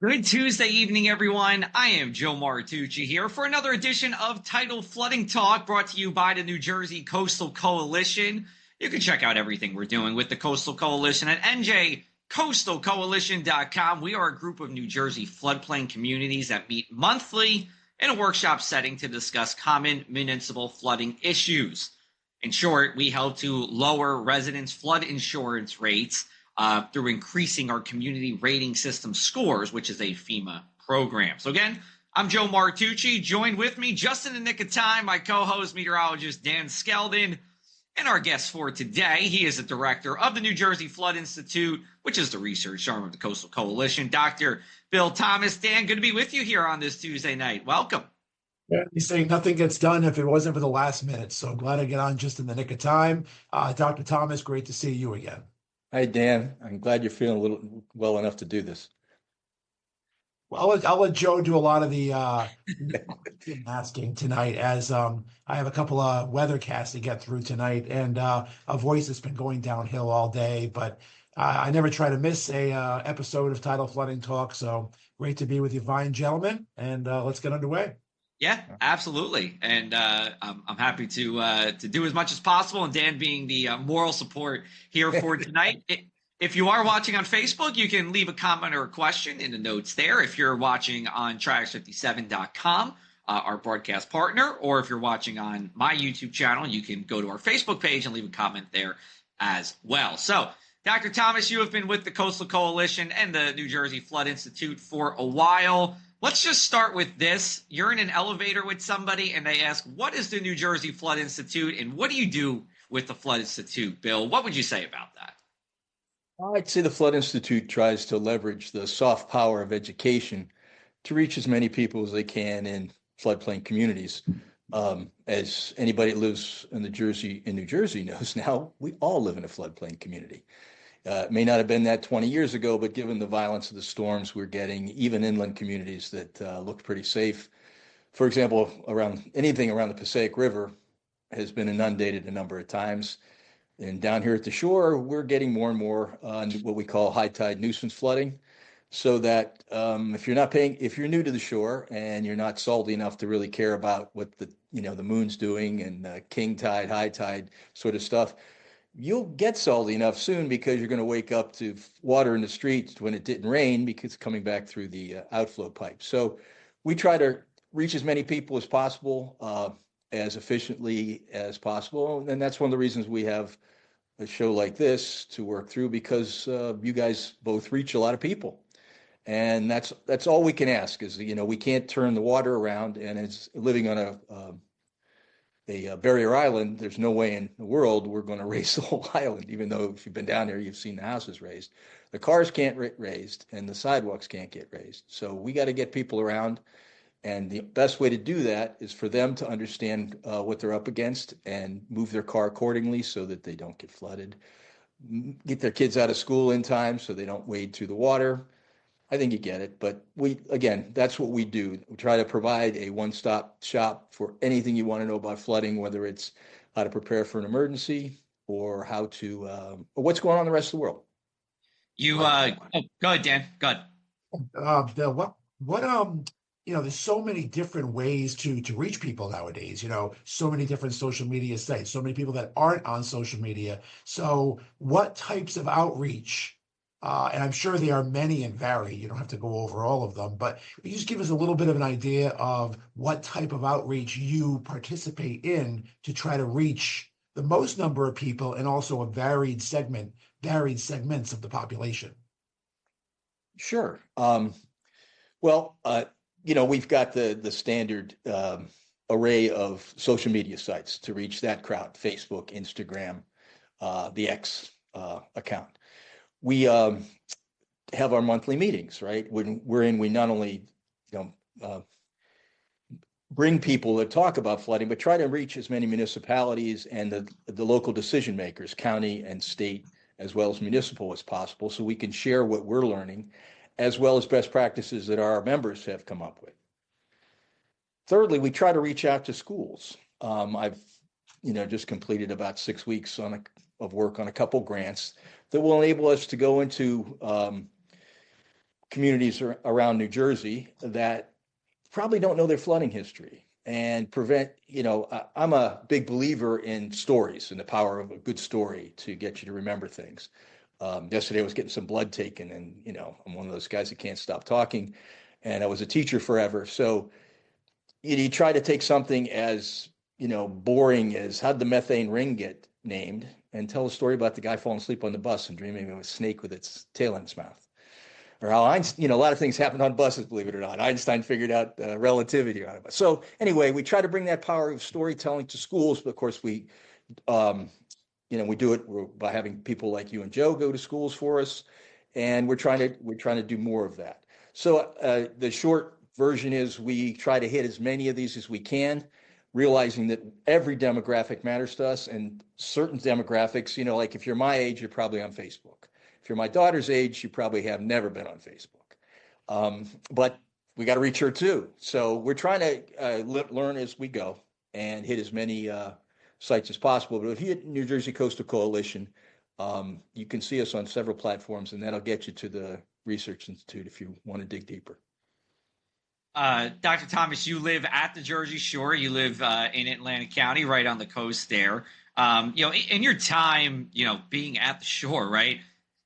Good Tuesday evening, everyone. I am Joe Martucci here for another edition of Tidal Flooding Talk brought to you by the New Jersey Coastal Coalition. You can check out everything we're doing with the Coastal Coalition at njcoastalcoalition.com. We are a group of New Jersey floodplain communities that meet monthly in a workshop setting to discuss common municipal flooding issues. In short, we help to lower residents' flood insurance rates through increasing our community rating system scores, which is a FEMA program. So again, I'm Joe Martucci, joined with me just in the nick of time, my co-host, meteorologist Dan Skeldon, and our guest for today. He is the director of the New Jersey Flood Institute, which is the research arm of the Coastal Coalition, Dr. Bill Thomas. Dan, good to be with you here on this Tuesday night. Welcome. Yeah, he's saying nothing gets done if it wasn't for the last minute. So glad I get on just in the nick of time. Dr. Thomas, great to see you again. Hi, Dan. I'm glad you're feeling a little well enough to do this. Well, I'll let Joe do a lot of the asking tonight, as I have a couple of weathercasts to get through tonight, and a voice that's been going downhill all day. But I never try to miss a episode of Tidal Flooding Talk. So great to be with you, fine gentlemen, and let's get underway. Yeah, absolutely. And I'm happy to do as much as possible. And Dan being the moral support here for tonight. If you are watching on Facebook, you can leave a comment or a question in the notes there. If you're watching on trax57.com, our broadcast partner, or if you're watching on my YouTube channel, you can go to our Facebook page and leave a comment there as well. So, Dr. Thomas, you have been with the Coastal Coalition and the New Jersey Flood Institute for a while. Let's just start with this. You're in an elevator with somebody and they ask, what is the New Jersey Flood Institute and what do you do with the Flood Institute? Bill, what would you say about that? I'd say the Flood Institute tries to leverage the soft power of education to reach as many people as they can in floodplain communities. As anybody that lives in New Jersey knows now, we all live in a floodplain community. It may not have been that 20 years ago, but given the violence of the storms we're getting, even inland communities that looked pretty safe. For example, anything around the Passaic River has been inundated a number of times. And down here at the shore, we're getting more and more on what we call high tide nuisance flooding. So that if you're new to the shore and you're not salty enough to really care about what the moon's doing and king tide, high tide sort of stuff, you'll get salty enough soon because you're going to wake up to water in the streets when it didn't rain because it's coming back through the outflow pipe. So we try to reach as many people as possible, as efficiently as possible. And that's one of the reasons we have a show like this to work through, because you guys both reach a lot of people. And that's all we can ask is, we can't turn the water around, and it's living on a barrier island. There's no way in the world we're going to raise the whole island, even though if you've been down there, you've seen the houses raised. The cars can't get raised and the sidewalks can't get raised. So we got to get people around. And the best way to do that is for them to understand what they're up against and move their car accordingly so that they don't get flooded. Get their kids out of school in time so they don't wade through the water. I think you get it, but that's what we do. We try to provide a one-stop shop for anything you want to know about flooding, whether it's how to prepare for an emergency or how to, or what's going on in the rest of the world. Go ahead, Dan. Go ahead. Bill, what there's so many different ways to reach people nowadays, so many different social media sites, so many people that aren't on social media. So what types of outreach, and I'm sure there are many and vary, you don't have to go over all of them, but you just give us a little bit of an idea of what type of outreach you participate in to try to reach the most number of people and also a varied segments of the population. Sure. We've got the standard array of social media sites to reach that crowd: Facebook, Instagram, the X account. We have our monthly meetings, right? When we're in, we not only bring people to talk about flooding, but try to reach as many municipalities and the local decision makers, county and state, as well as municipal as possible, so we can share what we're learning, as well as best practices that our members have come up with. Thirdly, we try to reach out to schools. I've just completed about 6 weeks of work on a couple grants that will enable us to go into communities around New Jersey that probably don't know their flooding history and prevent, I'm a big believer in stories and the power of a good story to get you to remember things. Yesterday I was getting some blood taken, and, I'm one of those guys that can't stop talking, and I was a teacher forever. So you try to take something as, boring as how'd the methane ring get named, and tell a story about the guy falling asleep on the bus and dreaming of a snake with its tail in its mouth. Or how Einstein, a lot of things happened on buses, believe it or not. Einstein figured out relativity on it. So anyway, we try to bring that power of storytelling to schools, but of course we do it by having people like you and Joe go to schools for us, and we're trying to do more of that. So the short version is we try to hit as many of these as we can, realizing that every demographic matters to us, and certain demographics, like if you're my age, you're probably on Facebook. If you're my daughter's age, you probably have never been on Facebook. But we got to reach her too. So we're trying to learn as we go and hit as many sites as possible. But if you hit New Jersey Coastal Coalition, you can see us on several platforms, and that'll get you to the Research Institute if you want to dig deeper. Dr. Thomas, you live at the Jersey Shore. You live in Atlantic County, right on the coast there. In your time, being at the shore, right?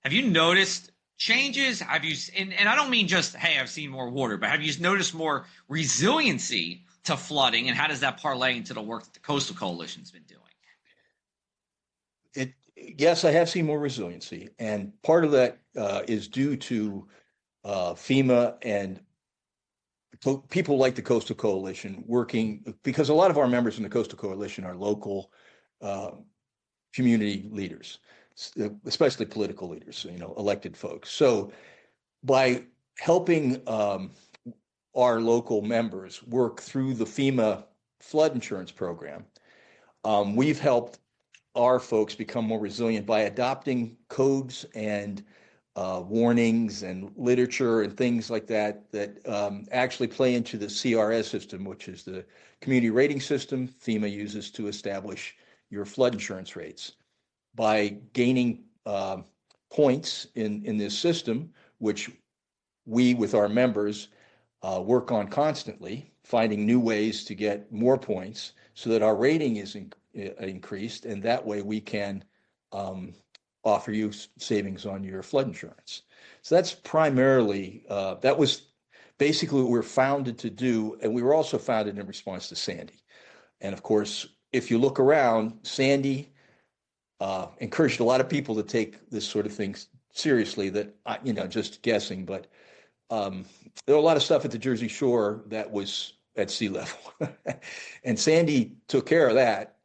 Have you noticed changes? Have you, and I don't mean just, hey, I've seen more water, but have you noticed more resiliency to flooding, and how does that parlay into the work that the Coastal Coalition's been doing? Yes, I have seen more resiliency, and part of that is due to FEMA and people like the Coastal Coalition working, because a lot of our members in the Coastal Coalition are local community leaders, especially political leaders, elected folks. So by helping our local members work through the FEMA flood insurance program, we've helped our folks become more resilient by adopting codes and warnings and literature and things like that actually play into the CRS system, which is the community rating system FEMA uses to establish your flood insurance rates. By gaining points in this system, which we with our members work on constantly, finding new ways to get more points so that our rating is increased, and that way we can offer you savings on your flood insurance. So that's primarily, that was basically what we were founded to do, and we were also founded in response to Sandy. And of course, if you look around, Sandy encouraged a lot of people to take this sort of thing seriously, that, just guessing, but there were a lot of stuff at the Jersey Shore that was at sea level. And Sandy took care of that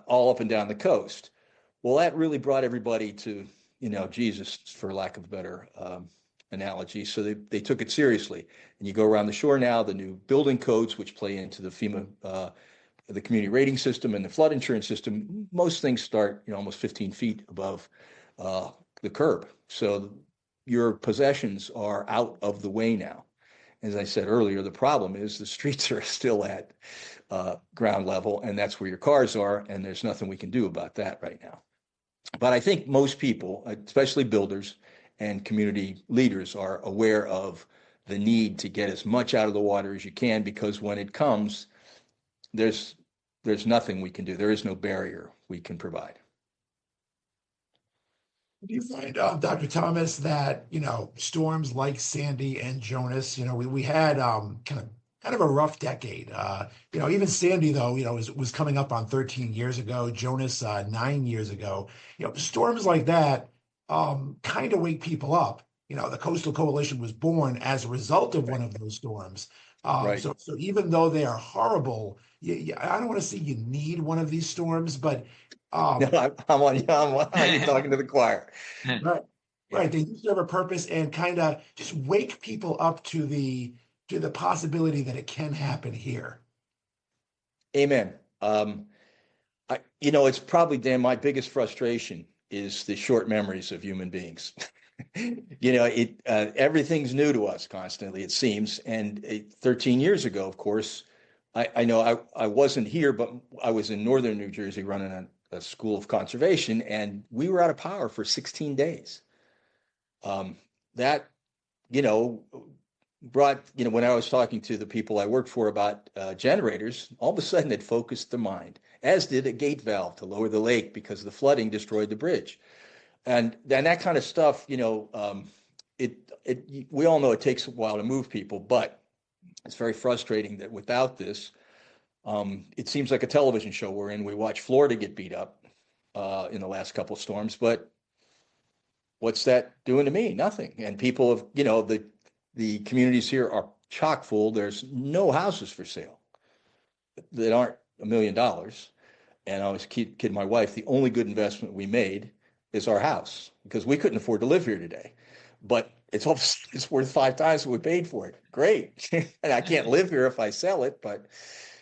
all up and down the coast. Well, that really brought everybody to, Jesus, for lack of a better analogy. So they took it seriously. And you go around the shore now, the new building codes, which play into the FEMA, the community rating system and the flood insurance system, most things start, almost 15 feet above the curb. So your possessions are out of the way now. As I said earlier, the problem is the streets are still at ground level, and that's where your cars are, and there's nothing we can do about that right now. But I think most people, especially builders and community leaders, are aware of the need to get as much out of the water as you can, because when it comes, there's nothing we can do. There is no barrier we can provide. Do you find, Dr. Thomas, that, storms like Sandy and Jonas, we had kind of a rough decade. Even Sandy, though, was coming up on 13 years ago, Jonas 9 years ago. Storms like that kind of wake people up. The Coastal Coalition was born as a result of one of those storms. Right. So even though they are horrible, I don't want to say you need one of these storms, but I'm talking to the choir. Right. They do serve a purpose and kind of just wake people up to the possibility that it can happen here. Amen. It's probably, Dan, my biggest frustration is the short memories of human beings. Everything's new to us constantly, it seems. And 13 years ago, of course, I know I wasn't here, but I was in northern New Jersey running a school of conservation, and we were out of power for 16 days. That you know, brought, you know, when I was talking to the people I worked for about generators, all of a sudden it focused their mind, as did a gate valve to lower the lake because the flooding destroyed the bridge. And then that kind of stuff, you know, we all know it takes a while to move people, but it's very frustrating that without this, it seems like a television show we're in. We watch Florida get beat up in the last couple of storms, but what's that doing to me? Nothing. And people have, you know, the communities here are chock full. There's no houses for sale that aren't $1 million. And I was kidding my wife, the only good investment we made is our house because we couldn't afford to live here today. But it's worth 5 times what we paid for it. Great. And I can't live here if I sell it, but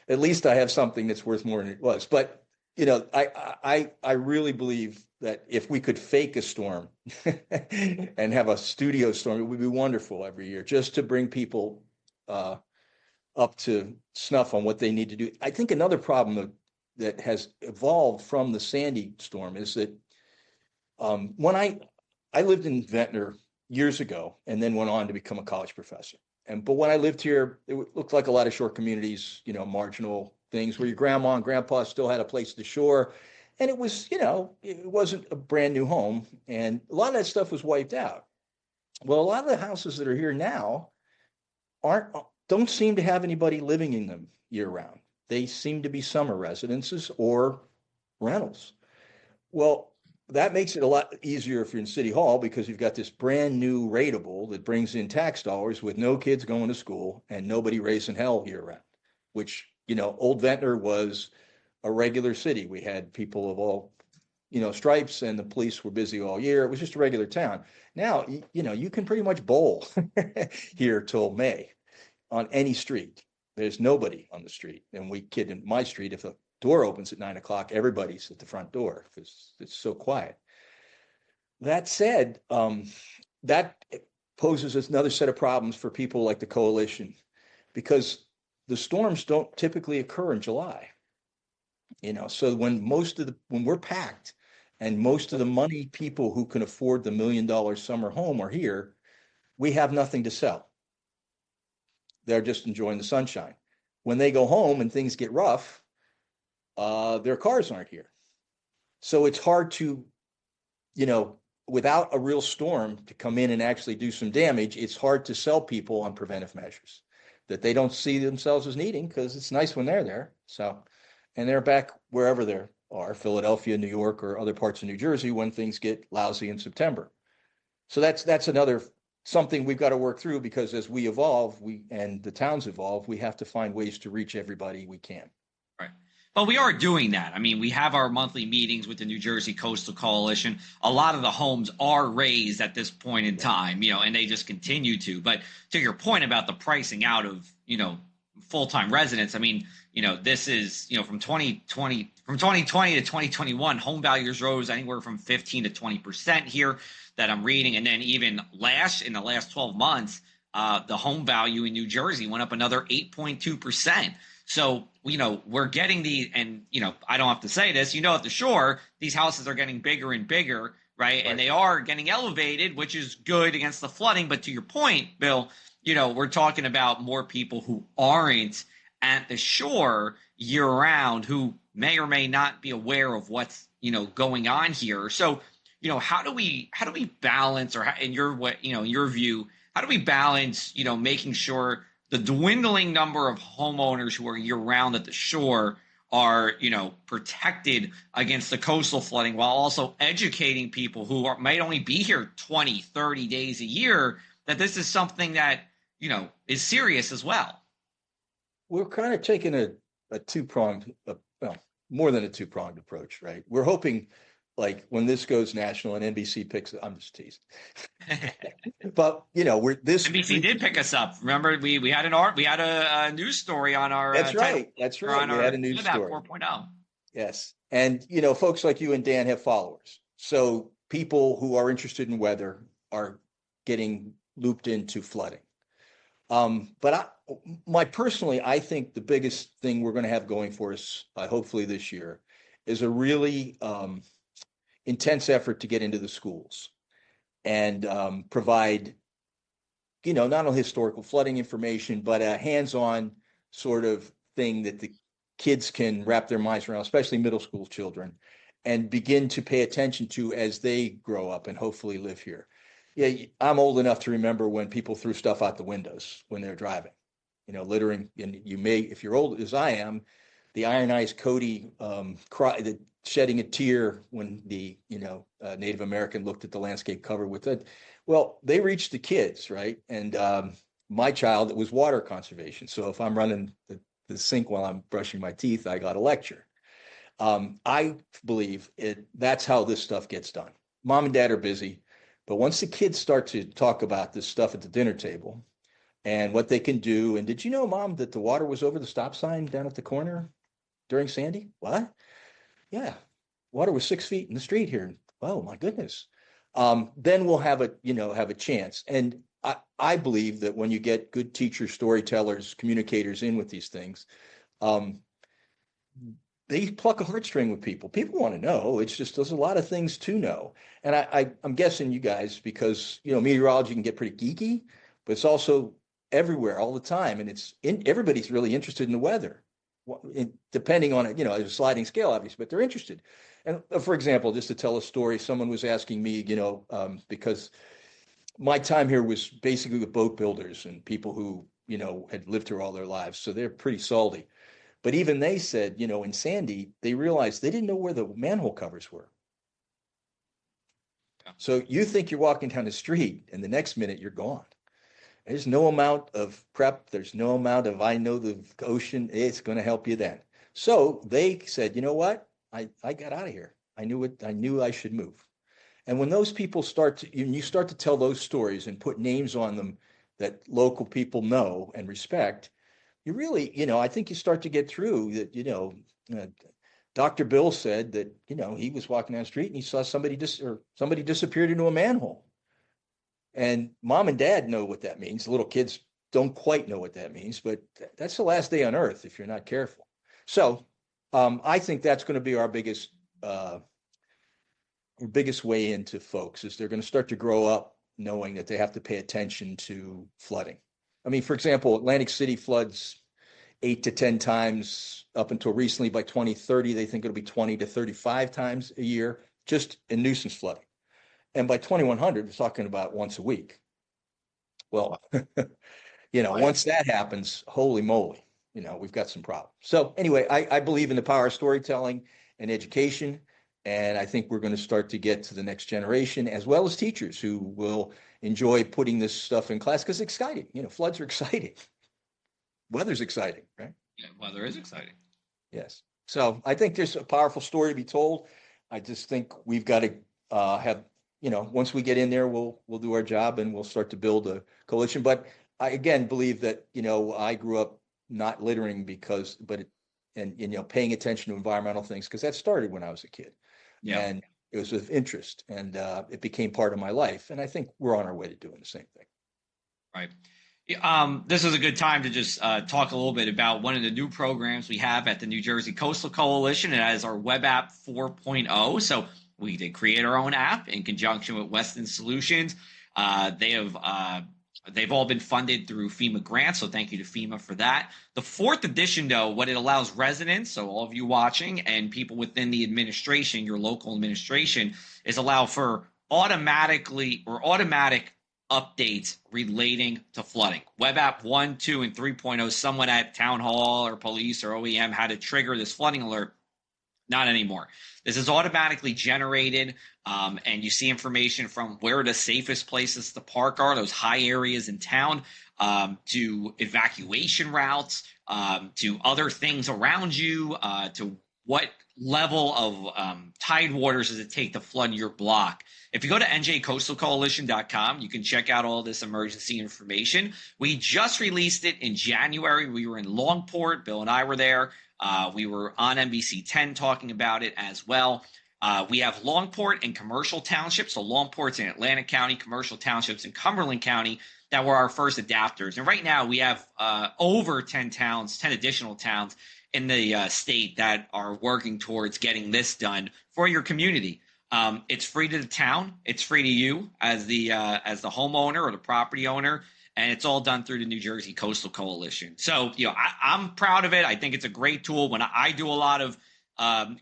at least I have something that's worth more than it was. But, you know, I really believe that if we could fake a storm and have a studio storm, it would be wonderful every year just to bring people up to snuff on what they need to do. I think another problem that has evolved from the Sandy storm is that when I lived in Ventnor years ago and then went on to become a college professor. But when I lived here, it looked like a lot of shore communities, you know, marginal things where your grandma and grandpa still had a place to shore. And it was, you know, it wasn't a brand new home. And a lot of that stuff was wiped out. Well, a lot of the houses that are here now don't seem to have anybody living in them year round. They seem to be summer residences or rentals. Well, that makes it a lot easier if you're in City Hall because you've got this brand new rateable that brings in tax dollars with no kids going to school and nobody raising hell year round, which, you know, old Ventnor was a regular city. We had people of all, you know, stripes and the police were busy all year. It was just a regular town. Now, you know, you can pretty much bowl here till May on any street. There's nobody on the street. And we kid in my street, if a door opens at 9 o'clock, everybody's at the front door because it's so quiet. That said, that poses another set of problems for people like the coalition because the storms don't typically occur in July. You know, so when we're packed and most of the money people who can afford the $1 million summer home are here, we have nothing to sell. They're just enjoying the sunshine. When they go home and things get rough, their cars aren't here. So it's hard to, you know, without a real storm to come in and actually do some damage, it's hard to sell people on preventive measures that they don't see themselves as needing because it's nice when they're there. So, and they're back wherever they are, Philadelphia, New York, or other parts of New Jersey when things get lousy in September. So that's another something we've got to work through because as we evolve, and the towns evolve, we have to find ways to reach everybody we can. Right. But we are doing that. I mean, we have our monthly meetings with the New Jersey Coastal Coalition. A lot of the homes are raised at this point in time, you know, and they just continue to. But to your point about the pricing out of, you know, full-time residents, I mean, you know, this is, you know, from 2020 to 2021, home values rose anywhere from 15 to 20% here that I'm reading. And then even in the last 12 months, the home value in New Jersey went up another 8.2%. So, you know, we're getting and, you know, I don't have to say this, you know, at the shore, these houses are getting bigger and bigger, right? And they are getting elevated, which is good against the flooding. But to your point, Bill, you know, we're talking about more people who aren't at the shore year round who may or may not be aware of what's, you know, going on here. So, you know, how do we balance, or in your view, how do we balance, you know, making sure the dwindling number of homeowners who are year round at the shore are, you know, protected against the coastal flooding while also educating people who might only be here 20, 30 days a year that this is something that, you know, is serious as well? We're kind of taking a two-pronged, well, more than a two-pronged approach, right? We're hoping, like, when this goes national and NBC picks it, I'm just teasing. But, you know, NBC did pick us up. Remember, we had a news story on our That's right. We had a news story 4.0. Yes. And, you know, folks like you and Dan have followers. So people who are interested in weather are getting looped into flooding. But I think the biggest thing we're going to have going for us, hopefully this year, is a really intense effort to get into the schools and provide not only historical flooding information, but a hands-on sort of thing that the kids can wrap their minds around, especially middle school children, and begin to pay attention to as they grow up and hopefully live here. Yeah, I'm old enough to remember when people threw stuff out the windows when they're driving, littering. And you may, if you're old as I am, the Iron-Eyed Cody shedding a tear when the Native American looked at the landscape covered with it. Well, they reached the kids, right? And my child, it was water conservation. So if I'm running the sink while I'm brushing my teeth, I got a lecture. I believe that's how this stuff gets done. Mom and dad are busy, but once the kids start to talk about this stuff at the dinner table and what they can do, and did you know, Mom, that the water was over the stop sign down at the corner during Sandy? What? Yeah, water was 6 feet in the street here. Oh my goodness. Then we'll have a chance. And I believe that when you get good teachers, storytellers, communicators in with these things, they pluck a heartstring with people. People want to know. It's just there's a lot of things to know. And I'm guessing you guys, because meteorology can get pretty geeky, but it's also everywhere all the time, and everybody's really interested in the weather, depending on a sliding scale, obviously, but they're interested. And for example, just to tell a story, someone was asking me, because my time here was basically with boat builders and people who had lived here all their lives, so they're pretty salty. But even they said, in Sandy, they realized they didn't know where the manhole covers were. Yeah. So you think you're walking down the street, and the next minute you're gone. There's no amount of prep. There's no amount of, I know the ocean, it's going to help you then. So they said, you know what? I got out of here. I knew I should move. And when those people you start to tell those stories and put names on them that local people know and respect, you really, I think you start to get through that, Dr. Bill said that, he was walking down the street and he saw somebody disappeared into a manhole. And mom and dad know what that means. The little kids don't quite know what that means, but that's the last day on earth if you're not careful. So I think that's going to be our biggest way into folks, is they're going to start to grow up knowing that they have to pay attention to flooding. I mean, for example, Atlantic City floods 8 to 10 times up until recently. By 2030, they think it'll be 20 to 35 times a year just in nuisance flooding. And by 2100, we're talking about once a week. Well, once that happens, holy moly, we've got some problems. So anyway, I believe in the power of storytelling and education. And I think we're going to start to get to the next generation, as well as teachers who will enjoy putting this stuff in class because it's exciting. Floods are exciting. Weather's exciting, right? Yeah, weather is exciting. Yes. So I think there's a powerful story to be told. I just think we've got to have, once we get in there, we'll do our job and we'll start to build a coalition. But I, again, believe that, I grew up not littering paying attention to environmental things, because that started when I was a kid. Yeah. And it was of interest, and it became part of my life. And I think we're on our way to doing the same thing. Right. This is a good time to just talk a little bit about one of the new programs we have at the New Jersey Coastal Coalition. It is our web app 4.0. So we did create our own app in conjunction with Weston Solutions. They've all been funded through FEMA grants, so thank you to FEMA for that. The fourth edition, though, what it allows residents, so all of you watching, and people within the administration, your local administration, is allow for automatic updates relating to flooding. Web app 1, 2, and 3.0, someone at town hall or police or OEM had to trigger this flooding alert. Not anymore. This is automatically generated, and you see information from where the safest places to park are, those high areas in town, to evacuation routes, to other things around you, to what level of tide waters does it take to flood your block. If you go to njcoastalcoalition.com, you can check out all this emergency information. We just released it in January. We were in Longport. Bill and I were there. We were on NBC 10 talking about it as well. We have Longport and Commercial Townships. So Longport's in Atlantic County, Commercial Townships in Cumberland County, that were our first adapters. And right now we have over 10 additional towns in the state that are working towards getting this done for your community. It's free to the town. It's free to you as the homeowner or the property owner. and it's all done through the New Jersey Coastal Coalition. So, I'm proud of it. I think it's a great tool. When I do a lot of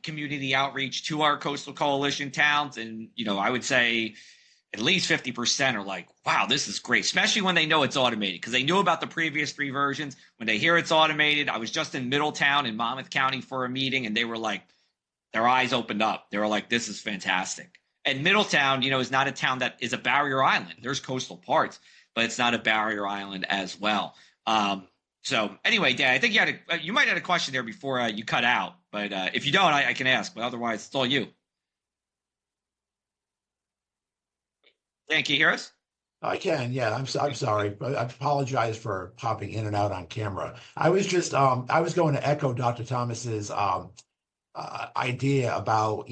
community outreach to our Coastal Coalition towns, and, I would say at least 50% are like, wow, this is great, especially when they know it's automated, because they knew about the previous 3 versions. When they hear it's automated, I was just in Middletown in Monmouth County for a meeting, and they were like, their eyes opened up. They were like, this is fantastic. And Middletown, is not a town that is a barrier island. There's coastal parts, but it's not a barrier island as well. So anyway, Dan, I think you might have a question there before you cut out, but if you don't, I can ask, but otherwise it's all you. Dan, can you hear us? I can, yeah. I'm sorry, but I apologize for popping in and out on camera. I was just I was going to echo Dr. Thomas's idea about,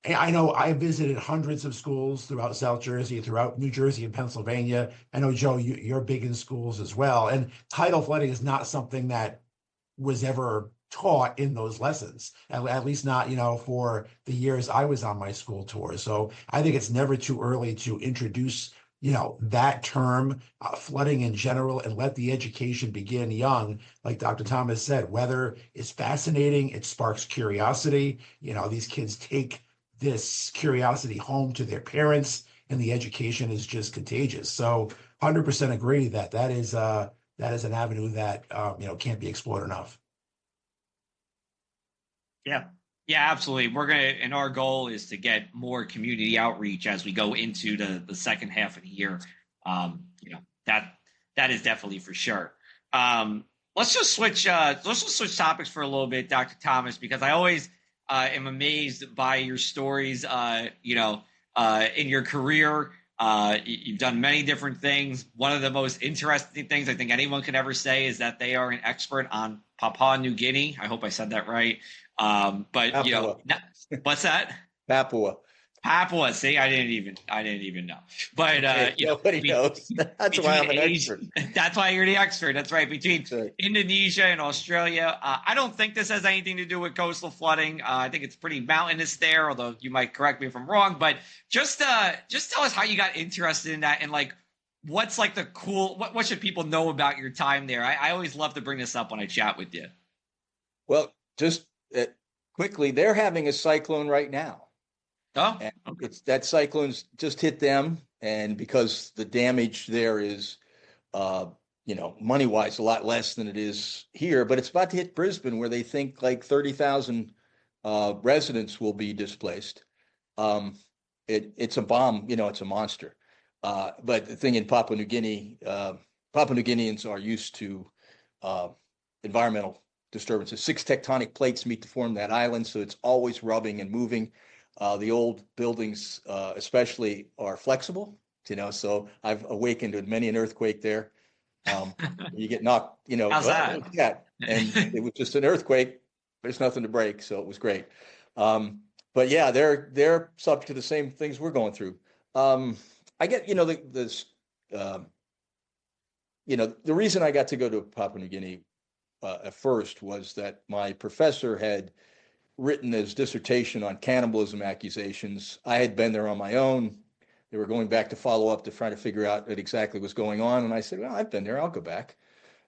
I know I visited hundreds of schools throughout South Jersey, throughout New Jersey and Pennsylvania. I know, Joe, you're big in schools as well. And tidal flooding is not something that was ever taught in those lessons, at least not, for the years I was on my school tour. So I think it's never too early to introduce, that term, flooding in general, and let the education begin young. Like Dr. Thomas said, weather is fascinating. It sparks curiosity. These kids take this curiosity home to their parents, and the education is just contagious. So 100% agree that is an avenue that can't be explored enough. Yeah, absolutely. And our goal is to get more community outreach as we go into the second half of the year. That is definitely for sure. Let's just switch topics for a little bit, Dr. Thomas, because I always am amazed by your stories. In your career, you've done many different things. One of the most interesting things I think anyone could ever say is that they are an expert on Papua New Guinea. I hope I said that right. But Papua. What's that? Papua. See, I didn't even know. But nobody knows. That's why I'm an expert. That's why you're the expert. That's right. Between Indonesia and Australia, I don't think this has anything to do with coastal flooding. I think it's pretty mountainous there, although you might correct me if I'm wrong. But just tell us how you got interested in that, and like what's like the cool. What should people know about your time there? I always love to bring this up when I chat with you. Well, just quickly, they're having a cyclone right now. Oh, okay. That cyclone's just hit them, and because the damage there is, money-wise, a lot less than it is here, but it's about to hit Brisbane, where they think like 30,000 residents will be displaced. It's a bomb, it's a monster. But the thing in Papua New Guinea, Papua New Guineans are used to environmental disturbances. 6 tectonic plates meet to form that island, so it's always rubbing and moving. The old buildings, especially, are flexible, so I've awakened with many an earthquake there. You get knocked, How's that? Yeah, and it was just an earthquake. There's nothing to break, so it was great. But yeah, they're subject to the same things we're going through. I get, the reason I got to go to Papua New Guinea at first was that my professor had written his dissertation on cannibalism accusations. I had been there on my own. They were going back to follow up to try to figure out what exactly was going on. And I said, well, I've been there, I'll go back.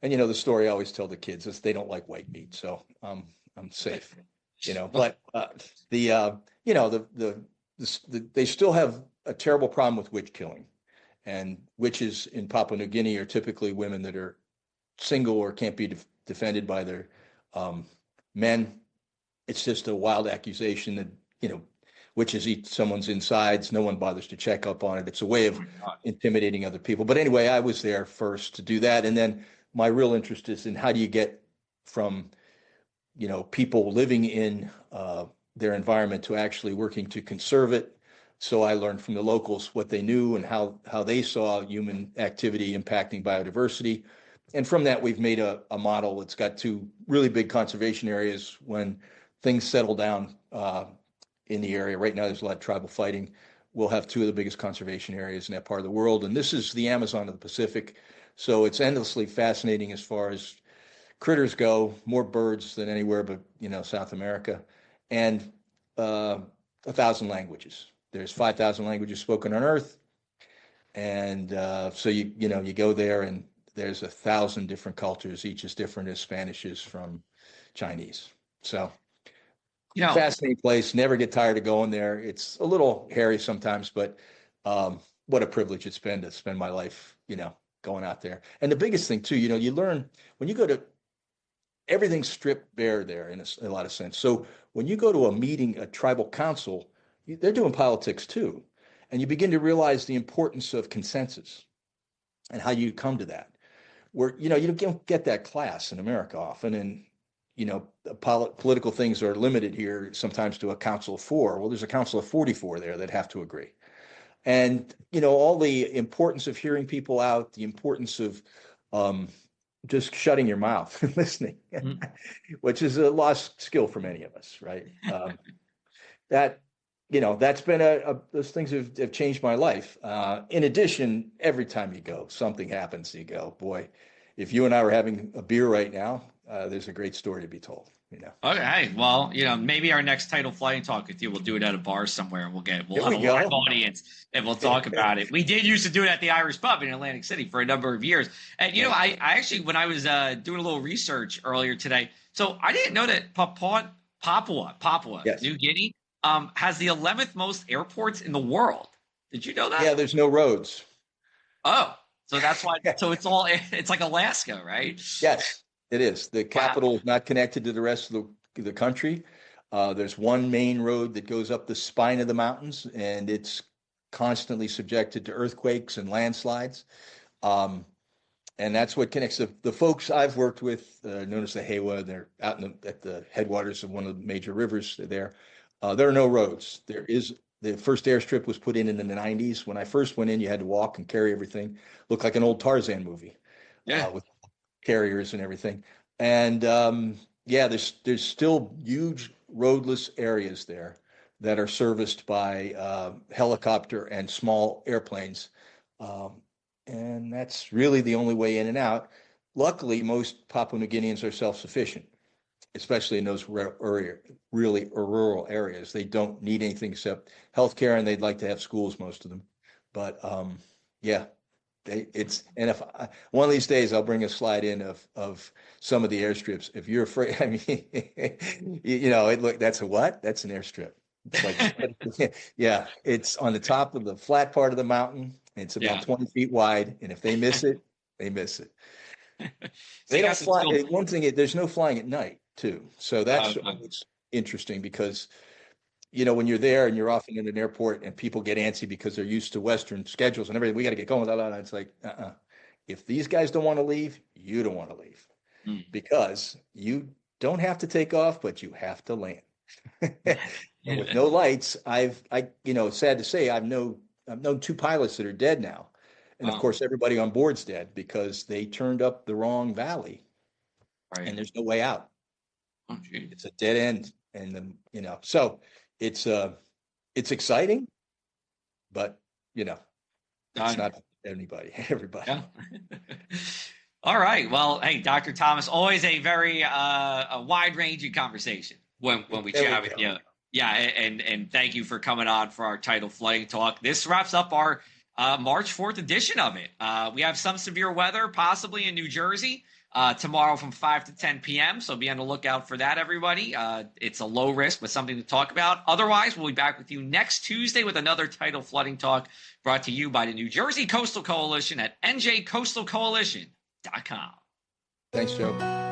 And, the story I always tell the kids is they don't like white meat. So I'm safe, but they still have a terrible problem with witch killing. And witches in Papua New Guinea are typically women that are single or can't be defended by their men. It's just a wild accusation that, witches eat someone's insides. No one bothers to check up on it. It's a way of intimidating other people. But anyway, I was there first to do that. And then my real interest is in how do you get from, people living in their environment to actually working to conserve it. So I learned from the locals what they knew and how they saw human activity impacting biodiversity. And from that, we've made a model. It's got 2 really big conservation areas. When things settle down in the area, right now there's a lot of tribal fighting. We'll have 2 of the biggest conservation areas in that part of the world. And this is the Amazon of the Pacific. So it's endlessly fascinating as far as critters go, more birds than anywhere but, South America. And 1,000 languages. There's 5,000 languages spoken on Earth. And so you go there and there's 1,000 different cultures, each as different as Spanish is from Chinese. So fascinating place. Never get tired of going there. It's a little hairy sometimes, but what a privilege it's been to spend my life, going out there. And the biggest thing too, you learn when you go to everything's stripped bare there in a lot of sense. So when you go to a meeting, a tribal council, they're doing politics too. And you begin to realize the importance of consensus and how you come to that. Where, you don't get that class in America often. And, political things are limited here sometimes to a council of 4. Well, there's a council of 44 there that have to agree. And, all the importance of hearing people out, the importance of just shutting your mouth and listening, which is a lost skill for many of us, right? That's been those things have changed my life. In addition, every time you go, something happens. You go, boy, if you and I were having a beer right now, there's a great story to be told. Okay, well, maybe our next Tidal Flying Talk with you, we'll do it at a bar somewhere, and we'll have a live audience, and we'll talk about it. We did used to do it at the Irish Pub in Atlantic City for a number of years, and I actually, when I was doing a little research earlier today, so I didn't know that Papua Yes. New Guinea has the 11th most airports in the world. Did you know that? Yeah, there's no roads. Oh, so that's why. So it's like Alaska, right? Yes, it is. The capital is not connected to the rest of the country. There's one main road that goes up the spine of the mountains, and it's constantly subjected to earthquakes and landslides. And that's what connects the folks I've worked with, known as the Hewa. They're out at the headwaters of one of the major rivers there. There are no roads. The first airstrip was put in the 90s. When I first went in, you had to walk and carry everything. Looked like an old Tarzan movie. With carriers and everything. And there's still huge roadless areas there that are serviced by helicopter and small airplanes. And that's really the only way in and out. Luckily, most Papua New Guineans are self-sufficient, especially in those really rural areas. They don't need anything except healthcare, and they'd like to have schools, most of them. But if one of these days I'll bring a slide in of some of the airstrips. If you're afraid, I mean, that's a what? That's an airstrip. It's like, it's on the top of the flat part of the mountain. It's about 20 feet wide, and if they miss it, they miss it. They don't fly. One thing, there's no flying at night too. So that's always interesting because, when you're there and you're often in an airport and people get antsy because they're used to Western schedules and everything, we got to get going. It's like, if these guys don't want to leave, you don't want to leave because you don't have to take off, but you have to land. And with no lights, sad to say, I've known 2 pilots that are dead now. And of course, everybody on board's dead because they turned up the wrong valley, and there's no way out. Oh, geez. It's a dead end, and then so it's exciting, but it's not everybody. Yeah. All right. Well, hey, Dr. Thomas, always a very a wide-ranging conversation when we chat with you. Yeah, and thank you for coming on for our Tidal Flying Talk. This wraps up our March 4th edition of it. We have some severe weather, possibly in New Jersey, tomorrow from 5 to 10 p.m. So be on the lookout for that, everybody. It's a low risk, but something to talk about. Otherwise, we'll be back with you next Tuesday with another Tidal Flooding Talk brought to you by the New Jersey Coastal Coalition at njcoastalcoalition.com. Thanks, Joe.